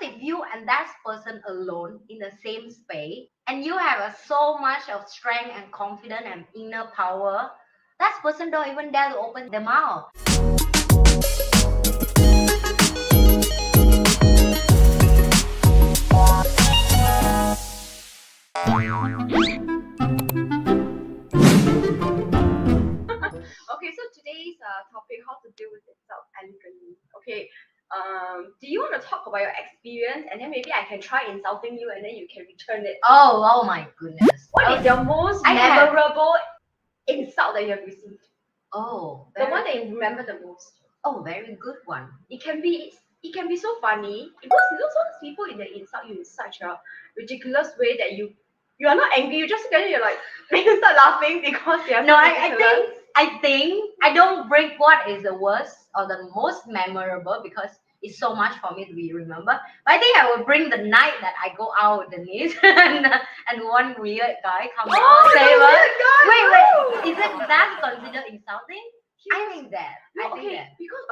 If you and that person alone in the same space, and you have so much of strength and confidence and inner power, that person don't even dare to open their mouth. Okay, so today's topic, how to deal with insult elegantly. Okay, do you want to talk about your experience, and then maybe I can try insulting you, and then you can return it? Oh my goodness. What is your most memorable insult that you have received? Oh, The one that you remember the most. Oh, very good one. It can be so funny because sometimes people in the insult you in such a ridiculous way that you are not angry. You just look at it, you're like you start laughing because they are No, so I ridiculous. think I don't bring what is the worst or the most memorable because it's so much for me to be remembered. But I think I will bring the night that I go out with Denise and one weird guy comes out and say, wait, is it that considered insulting? I think that. Because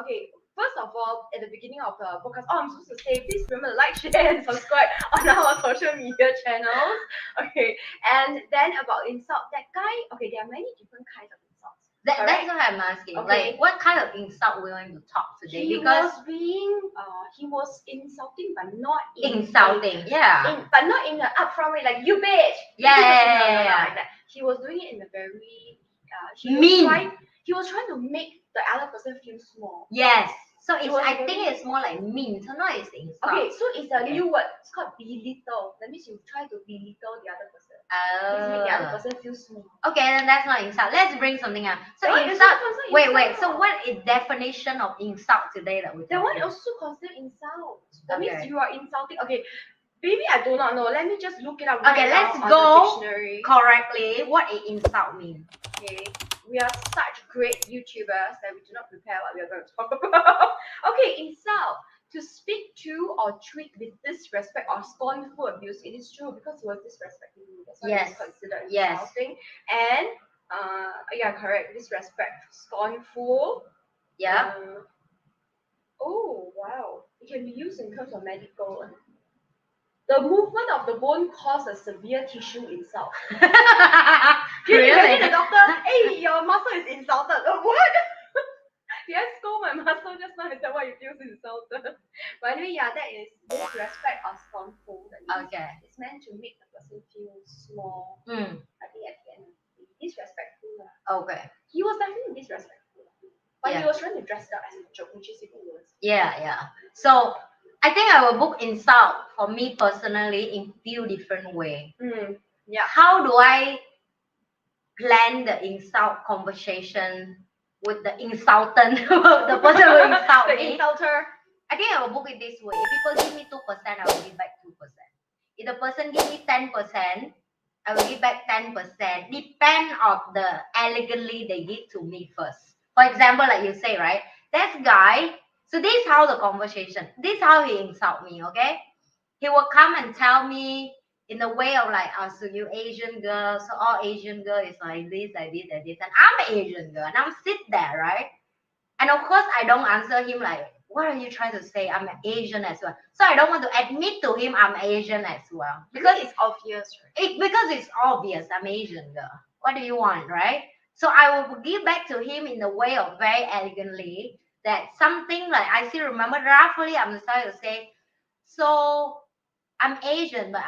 first of all, at the beginning of the podcast, I'm supposed to say, please remember to like, share, and subscribe on our social media channels. Okay, and then about insult, that guy. Okay, there are many different kinds of insults. That's what I'm asking. Okay. Like, what kind of insult we're going to talk today? He was insulting, but not insulting. But not in the upfront way, like you bitch. Yeah. Like that. He was doing it in a very mean. He was trying to make the other person feel small. Yes. So I think it's more like mean. So not it's insult. Okay, so it's a new word. It's called belittle. That means you try to belittle the other person. Make the other person feel small. Okay, then that's not insult. Let's bring something up. So insult. Wait. So what is definition of insult today that we? That one also considered insult. That means you are insulting. Okay. Maybe I do not know. Let me just look it up. Okay, let's go correctly. What is insult mean? Okay, we are such great YouTubers that we do not prepare what we are going to talk about. Okay, insult. To speak to or treat with disrespect or scornful abuse. It is true because he was disrespecting you. That's why it's considered insulting. And yeah, correct. Disrespect, scornful. Yeah. Oh wow, it can be used in terms of medical. The movement of the bone caused a severe tissue insult. Can you imagine the doctor? Hey, your muscle is insulted. What? Did I scold my muscle just now? Is that why you feel insulted? But anyway, yeah, that is disrespect or scornful. Okay. It's meant to make the person feel small. I think at the end, disrespectful. Okay. He was definitely disrespectful. But he was trying to dress it up as a joke, which is even worse. Yeah. So I think I will book insult for me personally in few different ways. Yeah. How do I plan the insult conversation with the insultant, the person who insult the me? Insulter. I think I will book it this way. If people give me 2%, I will give back 2%. If the person give me 10%, I will give back 10%. Depend on the elegantly they give to me first. For example, like you say, right? That guy. So this is how the conversation. This is how he insult me. Okay, he will come and tell me in the way of like, oh, so you Asian girl, so all Asian girl is like this, and I'm an Asian girl, and I'm sit there, right? And of course, I don't answer him like, what are you trying to say? I'm an Asian as well. So I don't want to admit to him I'm Asian as well. Because it's obvious, right? Because it's obvious I'm Asian girl. What do you want, right? So I will give back to him in the way of very elegantly that something like, I still remember roughly, I'm trying to say, so I'm Asian, but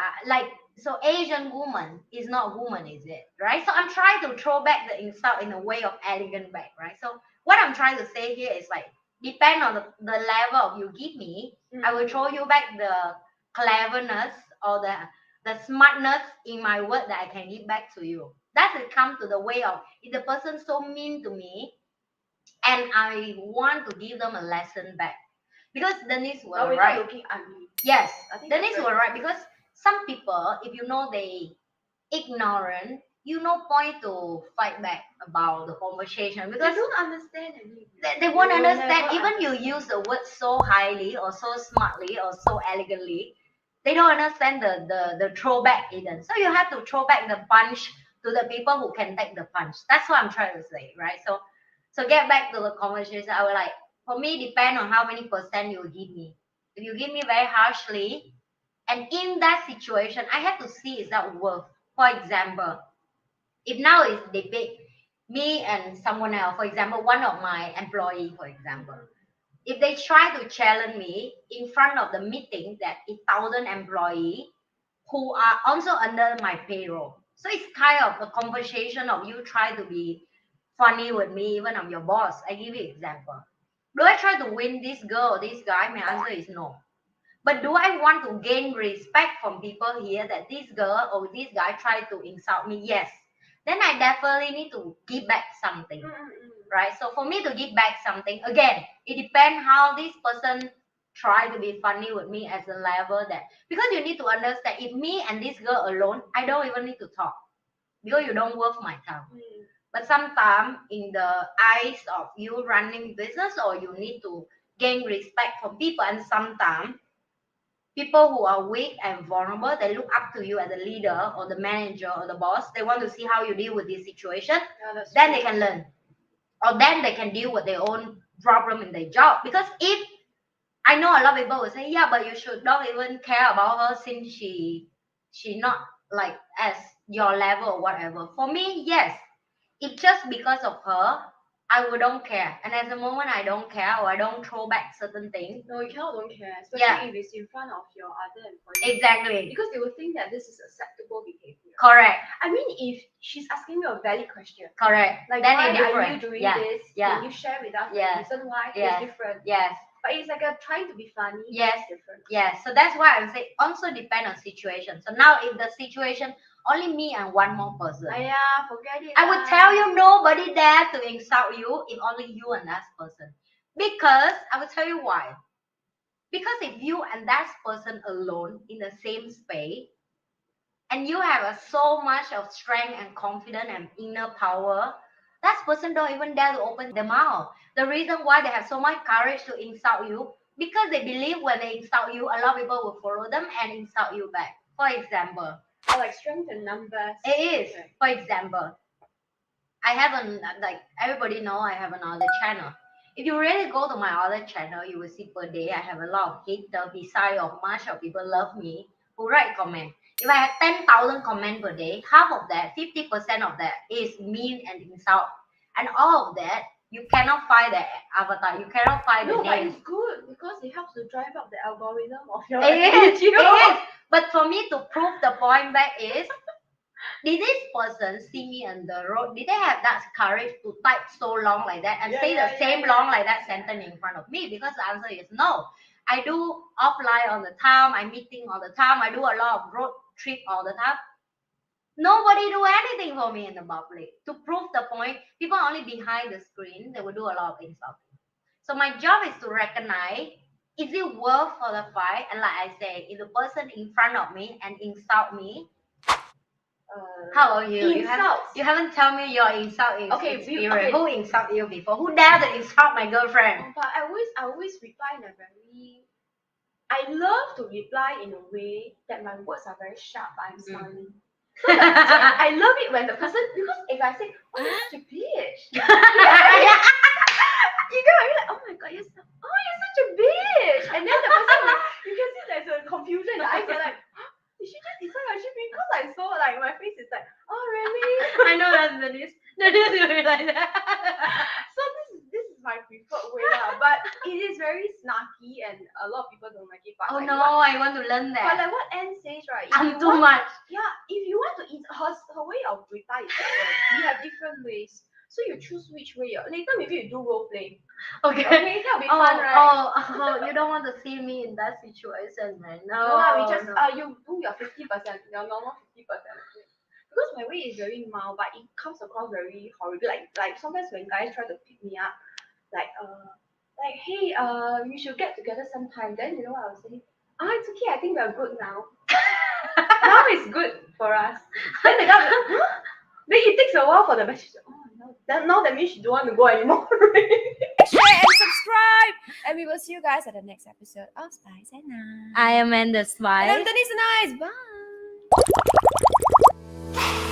so Asian woman is not woman, is it? Right? So I'm trying to throw back the insult in a way of elegant back, right? So what I'm trying to say here is like, depend on the level of you give me, I will throw you back the cleverness or the smartness in my word that I can give back to you. That will come to the way of, if the person so mean to me and I want to give them a lesson back. Because Denise was right. Looking at me. Yes, Denise was right. Because some people, if you know they ignorant, you no point to fight back about the conversation because they don't understand anything. They won't understand. Even you use the word so highly or so smartly or so elegantly, they don't understand the throwback even. So you have to throw back the punch to the people who can take the punch. That's what I'm trying to say, right? So get back to the conversation. I will like, for me, depend on how many percent you give me. if you give me very harshly, and in that situation, I have to see is that worth. For example, if now is they pick me and someone else, for example, one of my employee, for example, if they try to challenge me in front of the meeting that 1,000 employees who are also under my payroll, so it's kind of a conversation of you try to be funny with me, even I'm your boss. I give you example. Do I try to win this girl or this guy? My answer is no. But do I want to gain respect from people here that this girl or this guy try to insult me? Yes. Then I definitely need to give back something, right? So for me to give back something, again, it depends how this person try to be funny with me as a level that, because you need to understand, if me and this girl alone, I don't even need to talk because you don't worth my time. But sometimes in the eyes of you running business, or you need to gain respect from people, and sometimes people who are weak and vulnerable, they look up to you as a leader or the manager or the boss. They want to see how you deal with this situation. Then they can learn, or then they can deal with their own problem in their job. Because if I know a lot of people will say, yeah, but you should not even care about her since she not like as your level or whatever. For me, yes, if just because of her, I would don't care. And at the moment I don't care, or I don't throw back certain things. No, you cannot don't care, especially if it's in front of your other employees. Exactly. Because they will think that this is acceptable behavior. Correct. I mean, if she's asking you a valid question. Correct. Like, then why it's different. are you doing Yeah. this? Yeah. Can you share with us Yeah. the reason why? Yeah. It's different. Yes. But it's like a trying to be funny. Yes. It's different. Yes. So that's why I'm saying also depend on situation. So now if the situation only me and one more person, Yeah, forget it. I would tell you nobody dare to insult you if only you and that person. Because I will tell you why. Because if you and that person alone in the same space, and you have so much of strength and confidence and inner power, that person don't even dare to open their mouth. The reason why they have so much courage to insult you, because they believe when they insult you, a lot of people will follow them and insult you back. For example, or like strength in numbers. it is. Okay. For example, I have like everybody know I have another channel. If you really go to my other channel, you will see per day I have a lot of haters. Besides of much of people love me who write comment. If I have 10,000 comments per day, half of that, 50% of that is mean and insult, and all of that you cannot find the avatar. You cannot find the No, but names. it's good because it helps to drive up the algorithm of your It is. video. It is. But for me to prove the point back is, did this person see me on the road? Did they have that courage to type so long like that and say the same long like that sentence in front of me? Because the answer is no. I do offline all the time. I'm meeting all the time. I do a lot of road trip all the time. Nobody do anything for me in the public. To prove the point, people only behind the screen, they will do a lot of insulting. So my job is to recognize, is it worth for the fight? And like I say, if the person in front of me and insult me, how about you? You haven't told me your insult experience. Who insult you before? Who dare to insult my girlfriend? But I always reply in a very. I love to reply in a way that my words are very sharp. I'm smiling. So I love it when the person, because if I say, "Oh, you're such a bitch," you get like, "Oh my god, you're such a bitch," and then the person, you can see there's a confusion in the eyes. You're like, did she just insult my shipping? Because I saw like my face is like, oh really? I know that's Denise. Denise will be like that. So this is my preferred way lah. But it is very snarky and a lot of people don't like it. But oh like, no, I want to learn that. But like what Anne says, right? I'm too much. Yeah, if you want to eat her way of reply is different. We have different ways. So you choose which way. Later maybe you do role play. Okay, that'll be fun, right? Oh, you don't want to see me in that situation, man. No, we just you do your 50%, your normal 50%. Because my way is very mild, but it comes across very horrible. Like sometimes when guys try to pick me up, like hey, we should get together sometime. Then you know what I was saying? It's okay. I think we're good now. Now it's good for us. Then the guy, huh? Then it takes a while for the message. Now that means you don't want to go anymore. Share and subscribe, and we will see you guys at the next episode of Spice and Nice. I am Amanda Spice. And I'm Denise and Nice. Bye.